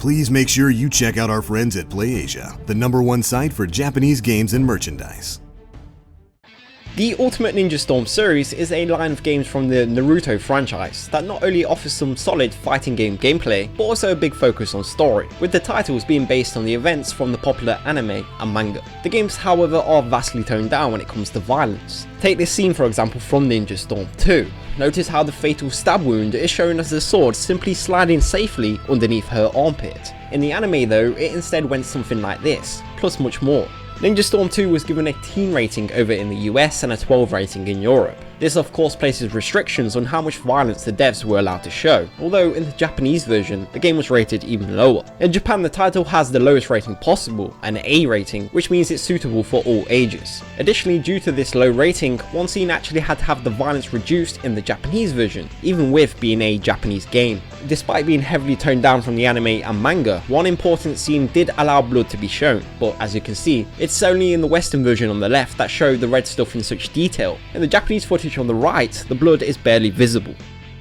please make sure you check out our friends at PlayAsia, the #1 site for Japanese games and merchandise. The Ultimate Ninja Storm series is a line of games from the Naruto franchise that not only offers some solid fighting game gameplay, but also a big focus on story, with the titles being based on the events from the popular anime and manga. The games, however, are vastly toned down when it comes to violence. Take this scene for example from Ninja Storm 2. Notice how the fatal stab wound is shown as the sword simply sliding safely underneath her armpit. In the anime though, it instead went something like this, plus much more. Ninja Storm 2 was given a teen rating over in the US and a 12 rating in Europe. This of course places restrictions on how much violence the devs were allowed to show, although in the Japanese version, the game was rated even lower. In Japan, the title has the lowest rating possible, an A rating, which means it's suitable for all ages. Additionally, due to this low rating, one scene actually had to have the violence reduced in the Japanese version, even with being a Japanese game. Despite being heavily toned down from the anime and manga, one important scene did allow blood to be shown, but as you can see, it's only in the Western version on the left that showed the red stuff in such detail. In the Japanese footage on the right, the blood is barely visible.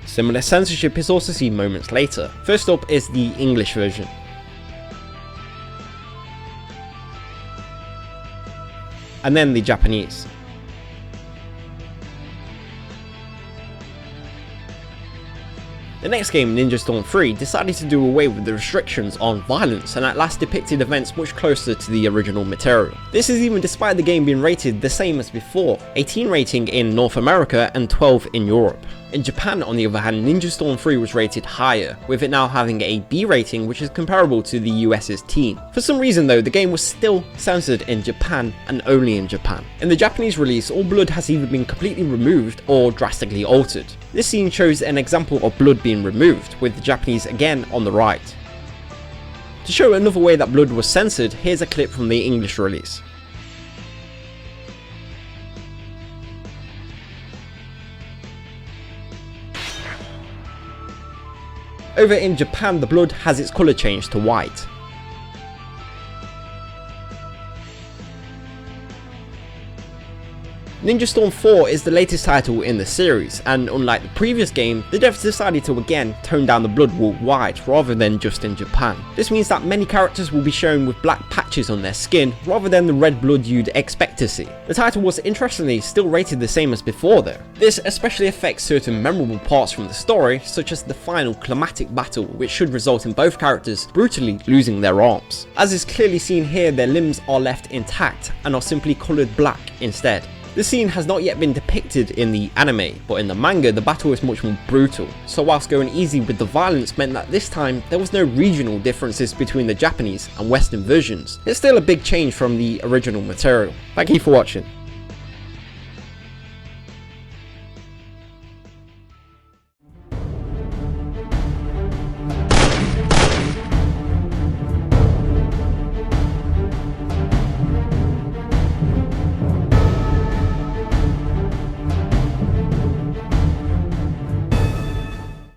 Similar censorship is also seen moments later. First up is the English version. And then the Japanese. The next game, Ninja Storm 3, decided to do away with the restrictions on violence and at last depicted events much closer to the original material. This is even despite the game being rated the same as before, 18 rating in North America and 12 in Europe. In Japan, on the other hand, Ninja Storm 3 was rated higher, with it now having a B rating which is comparable to the US's teen. For some reason though, the game was still censored in Japan and only in Japan. In the Japanese release, all blood has either been completely removed or drastically altered. This scene shows an example of blood being removed, with the Japanese again on the right. To show another way that blood was censored, here's a clip from the English release. Over in Japan, the blood has its colour changed to white. Ninja Storm 4 is the latest title in the series, and unlike the previous game, the devs decided to again tone down the blood worldwide rather than just in Japan. This means that many characters will be shown with black patches on their skin rather than the red blood you'd expect to see. The title was interestingly still rated the same as before though. This especially affects certain memorable parts from the story, such as the final climatic battle, which should result in both characters brutally losing their arms. As is clearly seen here, their limbs are left intact and are simply coloured black instead. This scene has not yet been depicted in the anime, but in the manga the battle is much more brutal, so whilst going easy with the violence meant that this time there was no regional differences between the Japanese and Western versions. It's still a big change from the original material. Thank you for watching.